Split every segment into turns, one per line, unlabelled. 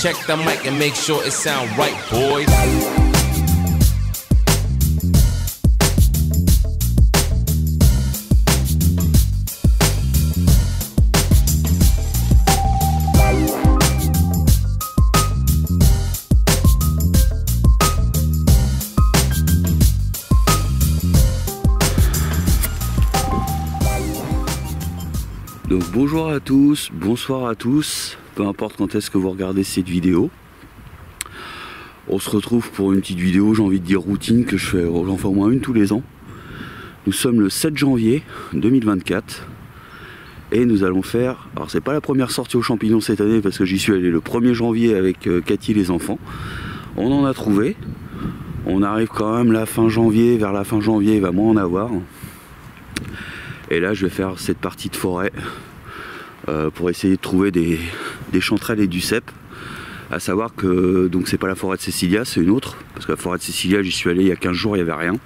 Check the mic and make sure it sound right, boys.
Donc bonjour à tous, bonsoir à tous, peu importe quand est-ce que vous regardez cette vidéo. On se retrouve pour une petite vidéo, j'ai envie de dire routine, que je fais, j'en fais au moins une tous les ans. Nous sommes le 7 janvier 2024 et nous allons faire, alors c'est pas la première sortie aux champignons cette année parce que j'y suis allé le 1er janvier avec Cathy et les enfants. On en a trouvé, on arrive quand même la fin janvier, vers la fin janvier il va moins en avoir. Et là je vais faire cette partie de forêt pour essayer de trouver des chanterelles et du cèpe. À savoir que donc c'est pas la forêt de Cécilia, c'est une autre. Parce que la forêt de Cécilia, j'y suis allé il y a 15 jours, il n'y avait rien.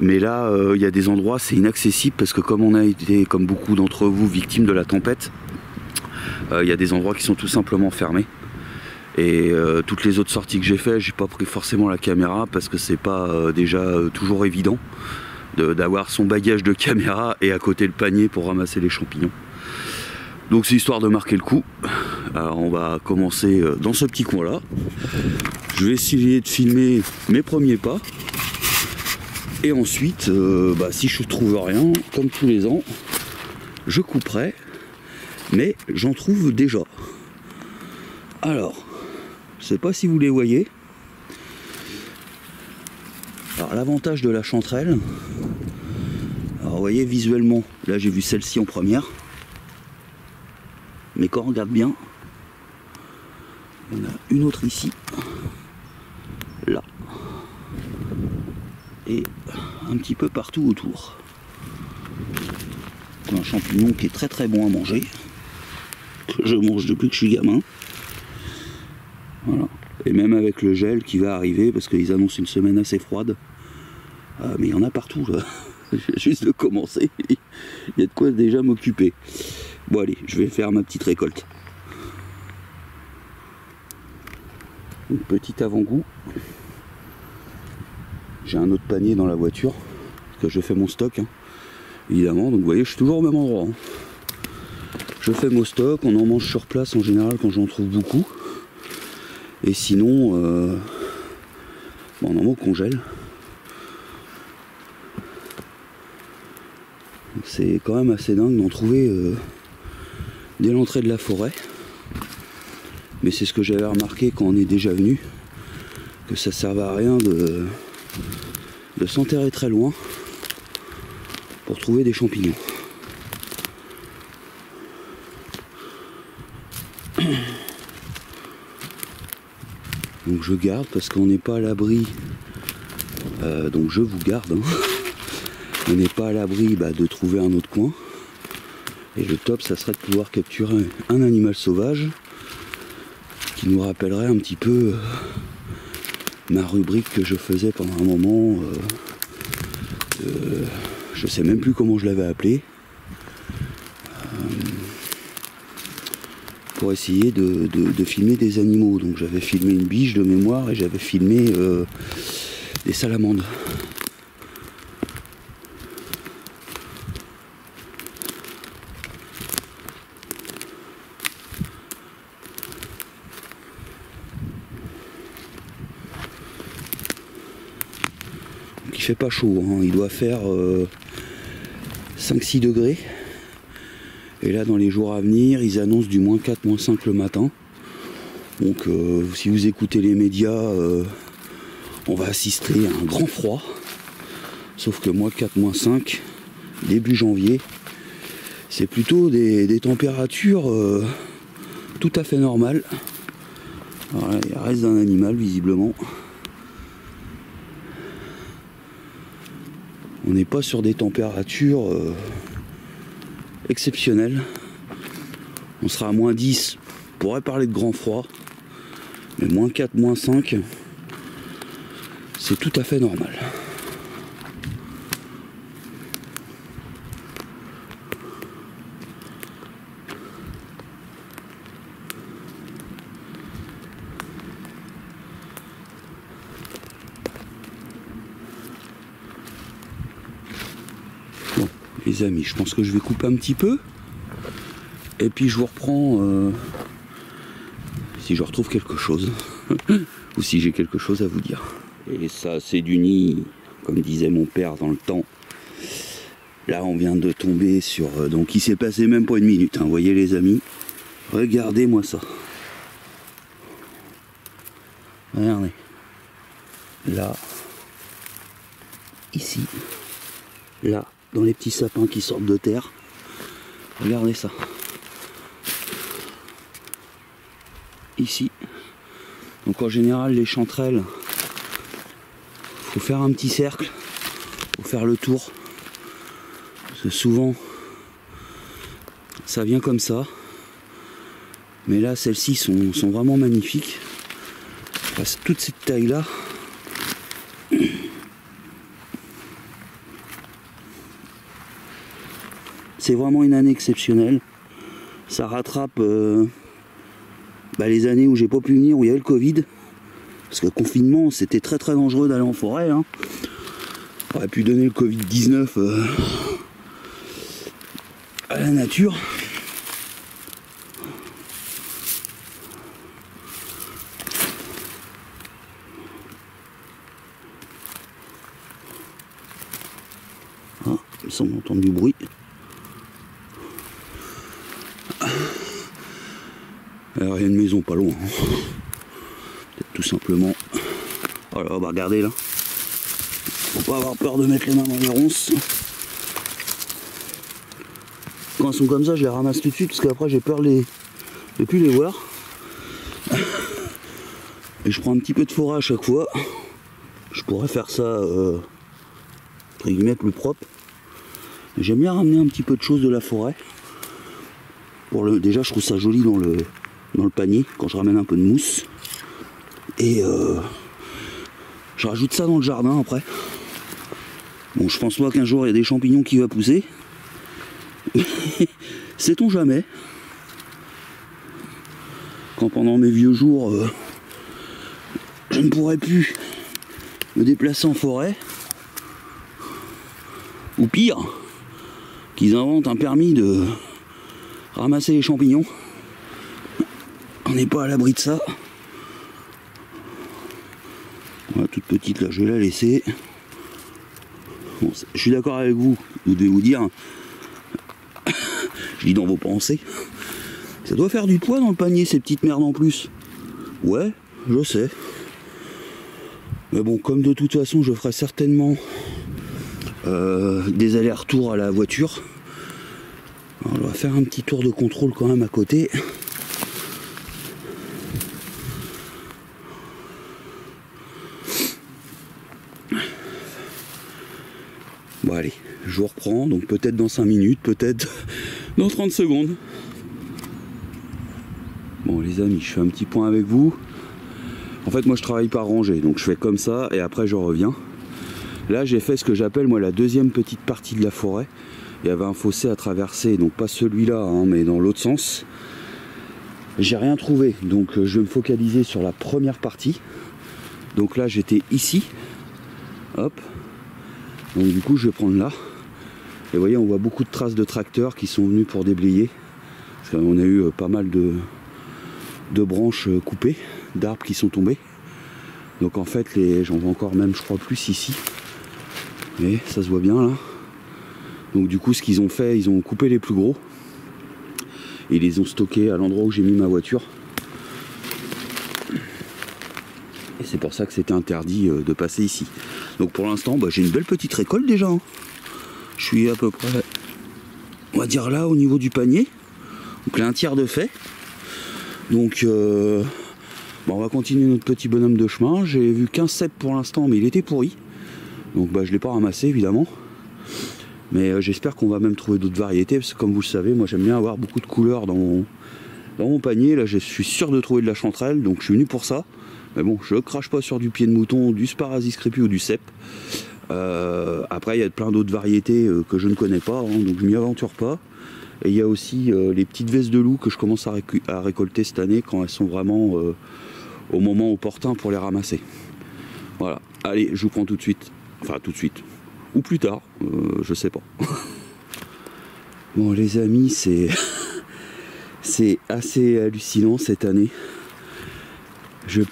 Mais là, il y a des endroits, c'est inaccessible parce que comme on a été, comme beaucoup d'entre vous, victimes de la tempête, il y a des endroits qui sont tout simplement fermés. Et toutes les autres sorties que j'ai fait, j'ai pas pris forcément la caméra parce que c'est pas déjà toujours évident d'avoir son bagage de caméra et à côté le panier pour ramasser les champignons. Donc c'est histoire de marquer le coup. Alors on va commencer dans ce petit coin là. Je vais essayer de filmer mes premiers pas. Et ensuite, si je trouve rien, comme tous les ans, je couperai. Mais j'en trouve déjà. Alors, je sais pas si vous les voyez. Alors l'avantage de la chanterelle, alors vous voyez visuellement, là j'ai vu celle-ci en première. Mais quand on regarde bien, on a une autre ici, là, et un petit peu partout autour. Un champignon qui est très très bon à manger, que je mange depuis que je suis gamin. Voilà. Et même avec le gel qui va arriver, parce qu'ils annoncent une semaine assez froide, mais il y en a partout là. Juste de commencer, il y a de quoi déjà m'occuper. Bon allez, je vais faire ma petite récolte. Une petite avant-goût. J'ai un autre panier dans la voiture, parce que je fais mon stock, hein, évidemment. Donc vous voyez, je suis toujours au même endroit. Hein. Je fais mon stock, on en mange sur place en général quand j'en trouve beaucoup. Et sinon, on en met au congèle. C'est quand même assez dingue d'en trouver dès l'entrée de la forêt. Mais c'est ce que j'avais remarqué quand on est déjà venu, que ça servait à rien de s'enterrer très loin pour trouver des champignons. Donc je garde parce qu'on n'est pas à l'abri, donc je vous garde, hein. On n'est pas à l'abri de trouver un autre coin. Et le top, ça serait de pouvoir capturer un animal sauvage qui nous rappellerait un petit peu ma rubrique que je faisais pendant un moment. Je sais même plus comment je l'avais appelé. Pour essayer de filmer des animaux. Donc j'avais filmé une biche de mémoire et j'avais filmé des salamandres. Il fait pas chaud, hein. Il doit faire 5-6 degrés. Et là dans les jours à venir, ils annoncent du -4, -5 le matin. Donc si vous écoutez les médias, on va assister à un grand froid. Sauf que -4, -5, début janvier, c'est plutôt des températures tout à fait normales. Alors là, il reste d'un animal visiblement. On n'est pas sur des températures exceptionnelles. On sera à -10, on pourrait parler de grand froid. Mais -4, -5, c'est tout à fait normal. les amis, je pense que je vais couper un petit peu. Et puis je vous reprends si je retrouve quelque chose. Ou si j'ai quelque chose à vous dire. Et ça, c'est du nid, comme disait mon père dans le temps. Là, on vient de tomber sur... donc, il s'est passé même pas une minute. Hein, vous voyez, les amis? Regardez-moi ça. Regardez. Là. Ici. Là. Dans les petits sapins qui sortent de terre. Regardez ça. Ici. Donc en général les chanterelles, faut faire un petit cercle, faut faire le tour. Parce que souvent ça vient comme ça. Mais là celles-ci sont vraiment magnifiques. Parce que toute cette taille là. C'est vraiment une année exceptionnelle. Ça rattrape les années où j'ai pas pu venir, où il y avait le Covid. Parce que le confinement, c'était très très dangereux d'aller en forêt. Hein. On aurait pu donner le Covid-19 à la nature. Ah, il me semble entendre du bruit. Alors il y a une maison pas loin. Peut-être tout simplement. Alors bah regardez là. Faut pas avoir peur de mettre les mains dans les ronces. Quand elles sont comme ça, je les ramasse tout de suite parce qu'après j'ai peur de plus les voir. Et je prends un petit peu de forêt à chaque fois. Je pourrais faire ça entre guillemets plus propre. J'aime bien ramener un petit peu de choses de la forêt. Déjà je trouve ça joli dans le panier quand je ramène un peu de mousse. Et je rajoute ça dans le jardin après. Bon, je pense pas qu'un jour il y a des champignons qui vont pousser. Sait-on jamais. Quand pendant mes vieux jours je ne pourrais plus me déplacer en forêt. Ou pire, qu'ils inventent un permis de ramasser les champignons. On n'est pas à l'abri de ça. Voilà, toute petite là, je vais la laisser. Bon, je suis d'accord avec vous, vous devez vous dire, je dis dans vos pensées, ça doit faire du poids dans le panier ces petites merdes en plus. Ouais, je sais. Mais bon, comme de toute façon je ferai certainement des allers-retours à la voiture, alors, on va faire un petit tour de contrôle quand même à côté. Bon allez, je vous reprends, donc peut-être dans 5 minutes, peut-être dans 30 secondes. Bon les amis, je fais un petit point avec vous. En fait moi je travaille par rangée, donc je fais comme ça et après je reviens. Là j'ai fait ce que j'appelle moi la deuxième petite partie de la forêt. Il y avait un fossé à traverser, donc pas celui-là, hein, mais dans l'autre sens. J'ai rien trouvé, donc je vais me focaliser sur la première partie. Donc là j'étais ici, hop. Donc du coup je vais prendre là. Et vous voyez, on voit beaucoup de traces de tracteurs qui sont venus pour déblayer. Parce qu'on a eu pas mal de branches coupées, d'arbres qui sont tombés. Donc en fait, j'en vois encore même, je crois, plus ici. Et ça se voit bien là. Donc du coup, ce qu'ils ont fait, ils ont coupé les plus gros. Et ils les ont stockés à l'endroit où j'ai mis ma voiture. Et c'est pour ça que c'était interdit de passer ici. Donc pour l'instant, j'ai une belle petite récolte déjà. Hein. Je suis à peu près, on va dire là, au niveau du panier. Donc là, un tiers de fait. Donc on va continuer notre petit bonhomme de chemin. J'ai vu qu'un cep pour l'instant, mais il était pourri. Donc je ne l'ai pas ramassé évidemment. Mais j'espère qu'on va même trouver d'autres variétés. Parce que comme vous le savez, moi j'aime bien avoir beaucoup de couleurs dans mon panier. Là je suis sûr de trouver de la chanterelle. Donc je suis venu pour ça. Mais bon, je ne crache pas sur du pied de mouton, du Sparasis crépus ou du cep. Après il y a plein d'autres variétés que je ne connais pas. Hein, donc je m'y aventure pas. Et il y a aussi les petites vestes de loup que je commence à récolter cette année quand elles sont vraiment au moment opportun pour les ramasser. Voilà, allez, je vous prends tout de suite. Enfin tout de suite. Ou plus tard, je sais pas. Bon les amis, c'est assez hallucinant cette année.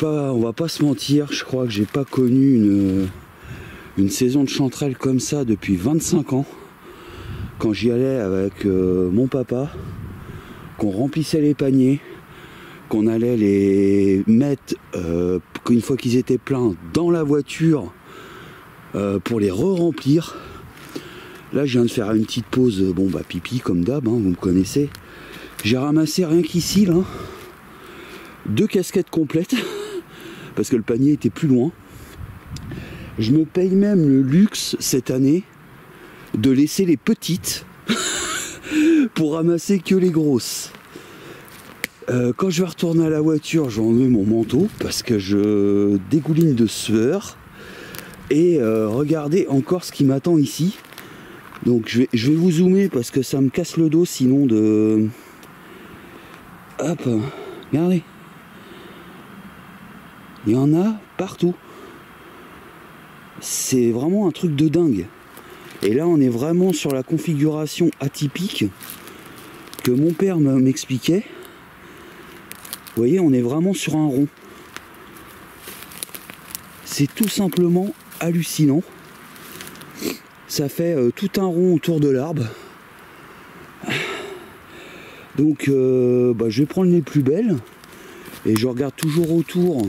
On va pas se mentir, je crois que j'ai pas connu une saison de chanterelle comme ça depuis 25 ans. Quand j'y allais avec mon papa, qu'on remplissait les paniers, qu'on allait les mettre, une fois qu'ils étaient pleins, dans la voiture pour les re-remplir. Là je viens de faire une petite pause, bon bah pipi comme d'hab, hein, vous me connaissez. J'ai ramassé rien qu'ici là 2 casquettes complètes parce que le panier était plus loin. Je me paye même le luxe cette année de laisser les petites pour ramasser que les grosses. Quand je vais retourner à la voiture, je vais enlever mon manteau parce que je dégouline de sueur. Et regardez encore ce qui m'attend ici. Donc je vais vous zoomer parce que ça me casse le dos sinon de... Hop, regardez. Il y en a partout. C'est vraiment un truc de dingue. Et là on est vraiment sur la configuration atypique que mon père m'expliquait. Vous voyez, on est vraiment sur un rond. C'est tout simplement hallucinant. Ça fait tout un rond autour de l'arbre. Donc je vais prendre les plus belles et je regarde toujours autour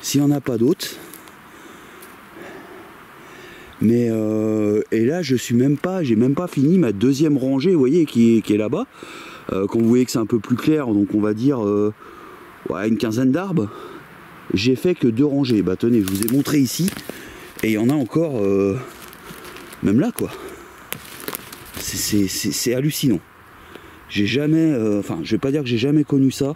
s'il n'y en a pas d'autres. Mais et là j'ai même pas fini ma deuxième rangée, vous voyez, qui est là-bas. Quand vous voyez que c'est un peu plus clair, donc on va dire une quinzaine d'arbres. J'ai fait que 2 rangées. Bah tenez, je vous ai montré ici. Et il y en a encore même là quoi. C'est hallucinant. J'ai jamais, je vais pas dire que j'ai jamais connu ça,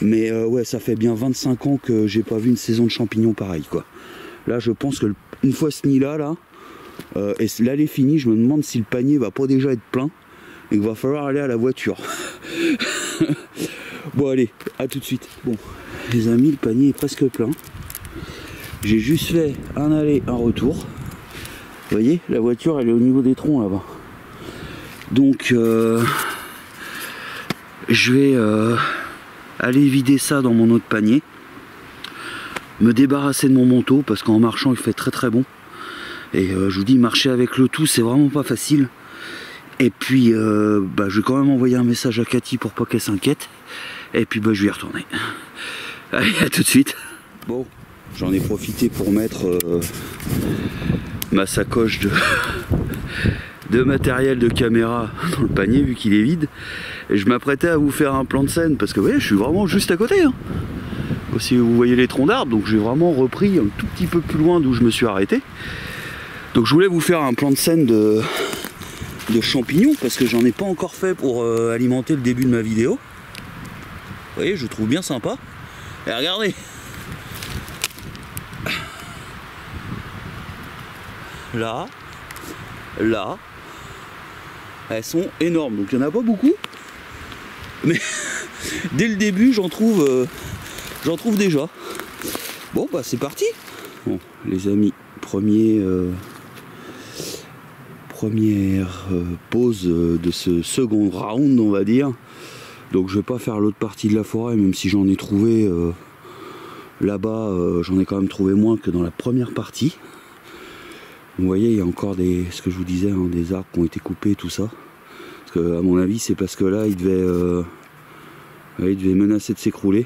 mais ouais, ça fait bien 25 ans que j'ai pas vu une saison de champignons pareille quoi. Là, je pense que une fois ce nid là, et l'année finie, je me demande si le panier va pas déjà être plein et qu'il va falloir aller à la voiture. Bon allez, à tout de suite. Bon, les amis, le panier est presque plein. J'ai juste fait un aller, un retour. Vous voyez, la voiture elle est au niveau des troncs là-bas. Donc je vais aller vider ça dans mon autre panier, me débarrasser de mon manteau parce qu'en marchant il fait très très bon. Et je vous dis, marcher avec le tout c'est vraiment pas facile. Et puis je vais quand même envoyer un message à Cathy pour pas qu'elle s'inquiète. Et puis je vais y retourner. Allez, à tout de suite. Bon, j'en ai profité pour mettre ma sacoche de matériel de caméra dans le panier vu qu'il est vide. Et je m'apprêtais à vous faire un plan de scène parce que vous voyez, je suis vraiment juste à côté. Hein. Si vous voyez les troncs d'arbres, donc j'ai vraiment repris un tout petit peu plus loin d'où je me suis arrêté. Donc je voulais vous faire un plan de scène de champignons parce que j'en ai pas encore fait pour alimenter le début de ma vidéo. Vous voyez, je trouve bien sympa. Et regardez. Là, elles sont énormes. Donc il n'y en a pas beaucoup. Mais dès le début, j'en trouve déjà. Bon, bah c'est parti. Bon, les amis, première pause de ce second round, on va dire. Donc je vais pas faire l'autre partie de la forêt, même si j'en ai trouvé là-bas, j'en ai quand même trouvé moins que dans la première partie. Vous voyez, il y a encore ce que je vous disais, hein, des arbres qui ont été coupés, tout ça. Parce que à mon avis, c'est parce que là, il devait menacer de s'écrouler.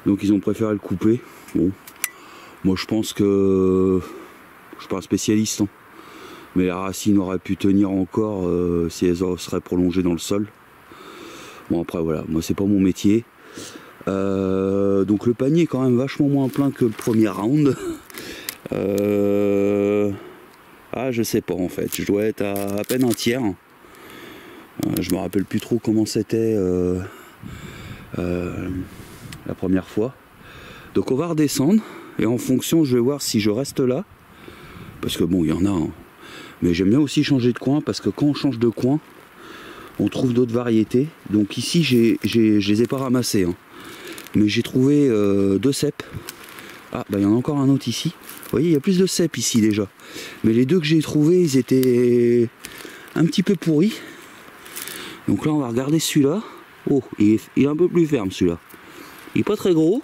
Donc ils ont préféré le couper. Bon, moi je pense que je suis pas un spécialiste, hein, mais la racine aurait pu tenir encore si elles seraient prolongées dans le sol. Bon après voilà, moi c'est pas mon métier. Donc le panier est quand même vachement moins plein que le premier round. Je sais pas en fait, je dois être à peine un tiers. Je me rappelle plus trop comment c'était la première fois. Donc on va redescendre et en fonction je vais voir si je reste là. Parce que bon il y en a, hein. Mais j'aime bien aussi changer de coin parce que quand on change de coin, on trouve d'autres variétés. Donc ici je les ai pas ramassés, hein. Mais j'ai trouvé 2 cèpes. Ah bah il y en a encore un autre ici. Vous voyez, il y a plus de cèpes ici déjà. Mais les 2 que j'ai trouvés, ils étaient un petit peu pourri. Donc là on va regarder celui-là. Oh, il est un peu plus ferme celui-là. Il est pas très gros.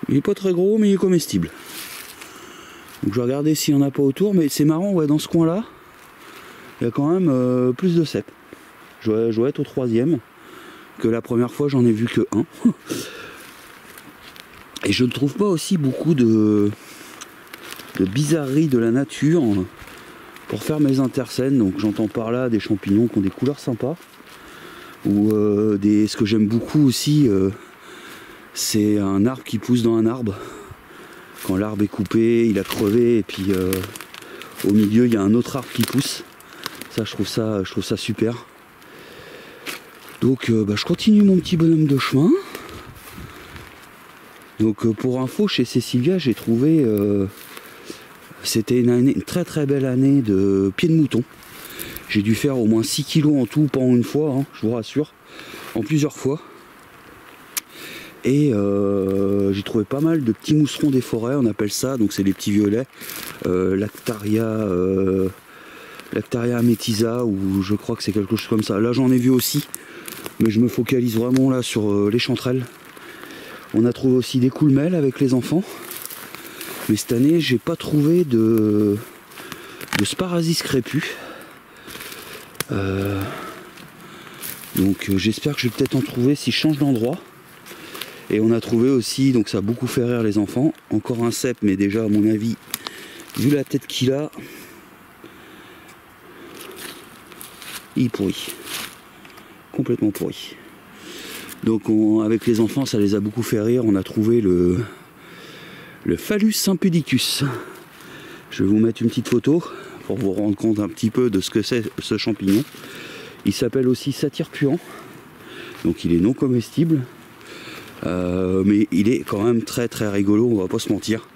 Il est pas très gros mais il est comestible. Donc je vais regarder s'il n'y en a pas autour. Mais c'est marrant, ouais, dans ce coin là, il y a quand même plus de cèpes. Je dois être au 3e. Que la première fois j'en ai vu que un. Et je ne trouve pas aussi beaucoup de bizarreries de la nature pour faire mes interscènes. Donc j'entends par là des champignons qui ont des couleurs sympas. Ou ce que j'aime beaucoup aussi, c'est un arbre qui pousse dans un arbre. Quand l'arbre est coupé, il a crevé et puis au milieu il y a un autre arbre qui pousse. Ça je trouve ça super. Donc je continue mon petit bonhomme de chemin. Donc pour info, chez Cécilia, j'ai trouvé... c'était une très très belle année de pieds de mouton. J'ai dû faire au moins 6 kilos en tout, pas en une fois, hein, je vous rassure. En plusieurs fois. Et j'ai trouvé pas mal de petits mousserons des forêts, on appelle ça. Donc c'est les petits violets. Lactaria amethysa, ou je crois que c'est quelque chose comme ça. Là j'en ai vu aussi. Mais je me focalise vraiment là sur les chanterelles. On a trouvé aussi des coulmelles avec les enfants. Mais cette année, j'ai pas trouvé de Sparasis crépus. Donc j'espère que je vais peut-être en trouver si je change d'endroit. Et on a trouvé aussi, donc ça a beaucoup fait rire les enfants, encore un cèpe, mais déjà à mon avis, vu la tête qu'il a, il est pourri. Complètement pourri. Donc avec les enfants ça les a beaucoup fait rire. On a trouvé le Phallus impudicus. Je vais vous mettre une petite photo pour vous rendre compte un petit peu de ce que c'est ce champignon. Il s'appelle aussi satyre puant. Donc il est non comestible. Mais il est quand même très très rigolo, on va pas se mentir.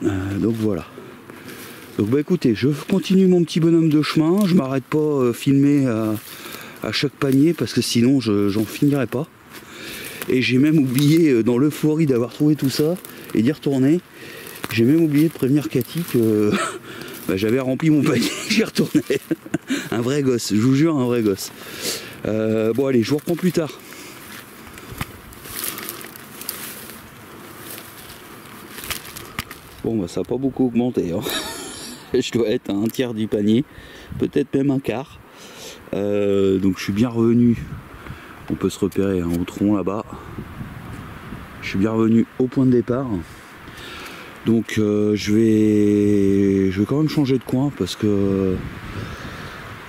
Donc voilà. Donc bah écoutez, je continue mon petit bonhomme de chemin. Je m'arrête pas filmer à chaque panier parce que sinon j'en finirai pas. Et j'ai même oublié, dans l'euphorie d'avoir trouvé tout ça et d'y retourner, j'ai même oublié de prévenir Cathy que j'avais rempli mon panier, j'y retournais. Un vrai gosse, je vous jure, un vrai gosse. Bon allez, je vous reprends plus tard. Bon bah ça n'a pas beaucoup augmenté, hein. Je dois être à un tiers du panier, peut-être même un quart. Donc je suis bien revenu, on peut se repérer hein, au tronc là-bas. Je suis bien revenu au point de départ. Donc je vais quand même changer de coin parce que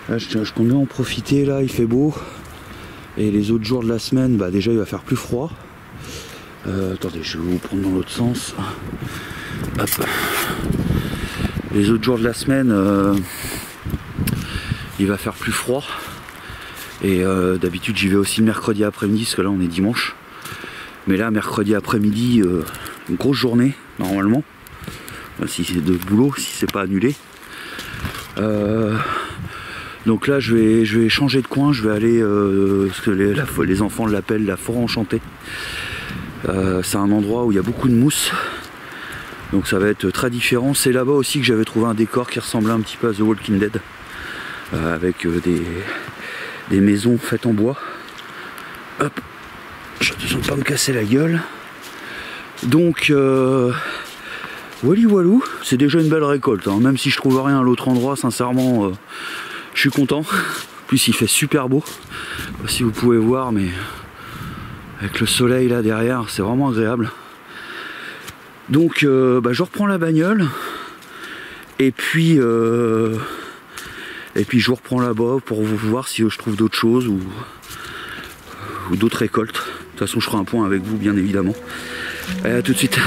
là, je compte bien en profiter. Là il fait beau et les autres jours de la semaine, bah déjà il va faire plus froid. Attendez, je vais vous prendre dans l'autre sens. Hop. Les autres jours de la semaine, il va faire plus froid. Et d'habitude j'y vais aussi le mercredi après-midi parce que là on est dimanche. Mais là mercredi après-midi, une grosse journée normalement. Si c'est de boulot, si c'est pas annulé. Donc là je vais changer de coin, je vais aller ce que les enfants l'appellent la forêt enchantée. C'est un endroit où il y a beaucoup de mousse. Donc ça va être très différent. C'est là-bas aussi que j'avais trouvé un décor qui ressemblait un petit peu à The Walking Dead. Avec des maisons faites en bois. Hop. Je ne vais pas me casser la gueule. Donc wally walou, c'est déjà une belle récolte. Hein. Même si je trouve rien à l'autre endroit, sincèrement, je suis content. En plus il fait super beau. Je sais pas si vous pouvez voir, mais avec le soleil là derrière, c'est vraiment agréable. Donc je reprends la bagnole et puis je vous reprends là-bas pour vous voir si je trouve d'autres choses ou d'autres récoltes. De toute façon je ferai un point avec vous bien évidemment. Allez, à tout de suite.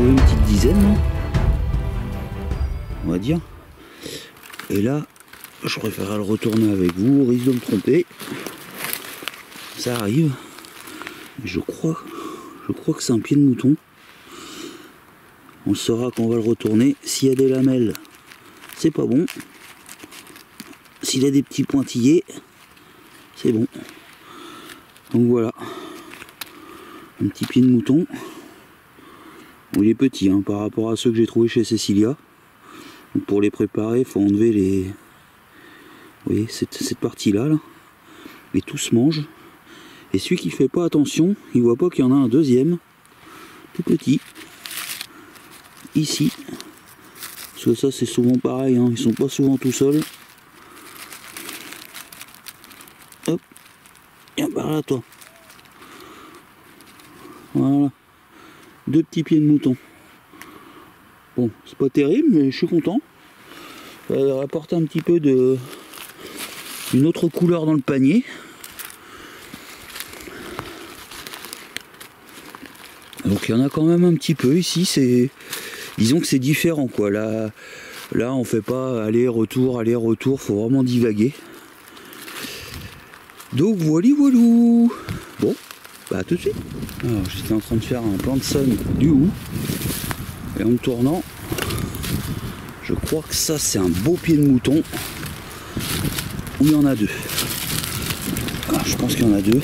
trouvé une petite dizaine, là, on va dire. Et là, je préférerais le retourner avec vous, au risque de me tromper. Ça arrive. Je crois que c'est un pied de mouton. On saura qu'on va le retourner. S'il y a des lamelles, c'est pas bon. S'il a des petits pointillés, c'est bon. Donc voilà. Un petit pied de mouton. Bon, il est petit hein, par rapport à ceux que j'ai trouvé chez Cecilia. Donc pour les préparer, il faut enlever les... Vous voyez, cette partie-là. Là. Et tout se mange. Et celui qui fait pas attention, il voit pas qu'il y en a un deuxième. Tout petit. Ici. Parce que ça c'est souvent pareil, hein, ils sont pas souvent tout seuls. Hop. Viens par là toi. Voilà. 2 petits pieds de mouton. Bon, c'est pas terrible, mais je suis content. Ça va apporter un petit peu de... une autre couleur dans le panier. Donc il y en a quand même un petit peu ici, c'est... Disons que c'est différent quoi, là on fait pas aller-retour, faut vraiment divaguer. Donc voilou. Bon, bah à tout de suite. Alors j'étais en train de faire un plan de sun du haut. Et en me tournant, je crois que ça c'est un beau pied de mouton. Où il y en a 2. Ah, je pense qu'il y en a 2.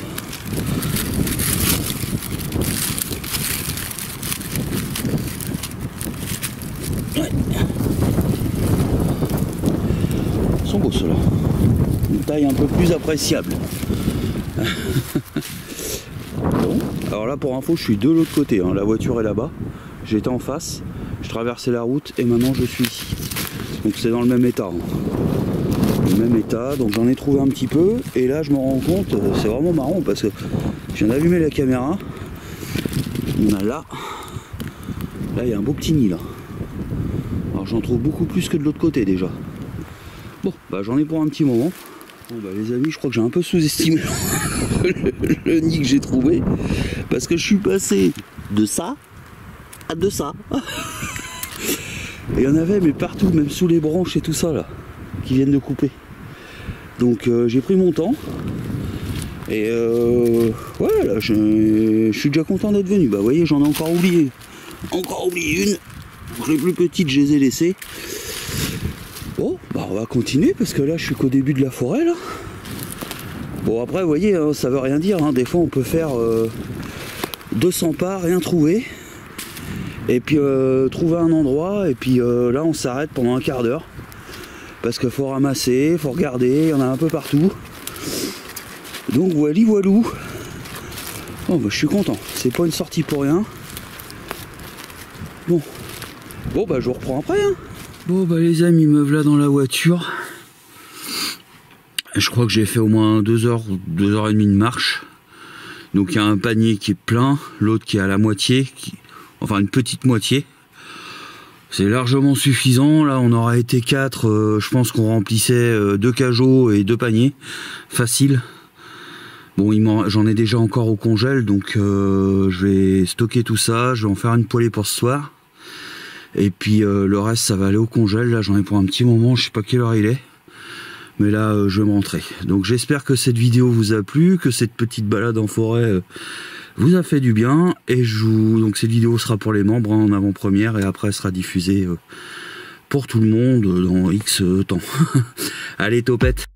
Ouais. Ils sont beaux ceux-là. Une taille un peu plus appréciable. Bon. Alors là pour info je suis de l'autre côté, hein. La voiture est là-bas. J'étais en face, je traversais la route et maintenant je suis ici. Donc c'est dans le même état. Hein. Le même état, donc j'en ai trouvé un petit peu. Et là je me rends compte, c'est vraiment marrant parce que je viens d'allumer la caméra. On a là. Là il y a un beau petit nid là. Alors j'en trouve beaucoup plus que de l'autre côté déjà. Bon, bah j'en ai pour un petit moment. Bon bah les amis, je crois que j'ai un peu sous-estimé le nid que j'ai trouvé. Parce que je suis passé de ça à de ça. Et il y en avait mais partout, même sous les branches et tout ça là, qui viennent de couper. Donc j'ai pris mon temps. Et voilà, je suis déjà content d'être venu. Bah vous voyez, j'en ai encore oublié. Encore oublié une. Les plus petites, je les ai laissées. Bon, bah on va continuer parce que là je suis qu'au début de la forêt là. Bon après vous voyez, hein, ça veut rien dire, hein. Des fois on peut faire 200 pas, rien trouver. Et puis trouver un endroit et puis là on s'arrête pendant un quart d'heure. Parce qu'il faut ramasser, faut regarder, il y en a un peu partout. Donc voilou. Oh bah je suis content, c'est pas une sortie pour rien. Bon bah je vous reprends après hein. Bon bah les amis, me voilà dans la voiture. Je crois que j'ai fait au moins 2 heures, 2 heures et demie de marche. Donc il y a un panier qui est plein, l'autre qui est à la moitié, enfin une petite moitié. C'est largement suffisant, là on aura été 4, je pense qu'on remplissait 2 cajots et 2 paniers, facile. Bon j'en ai déjà encore au congèle, donc je vais stocker tout ça, je vais en faire une poêlée pour ce soir. Et puis le reste ça va aller au congèle, là j'en ai pour un petit moment, je sais pas quelle heure il est. Mais là je vais me rentrer. Donc j'espère que cette vidéo vous a plu, que cette petite balade en forêt vous a fait du bien. Et donc cette vidéo sera pour les membres hein, en avant-première et après elle sera diffusée pour tout le monde dans X temps. Allez topette.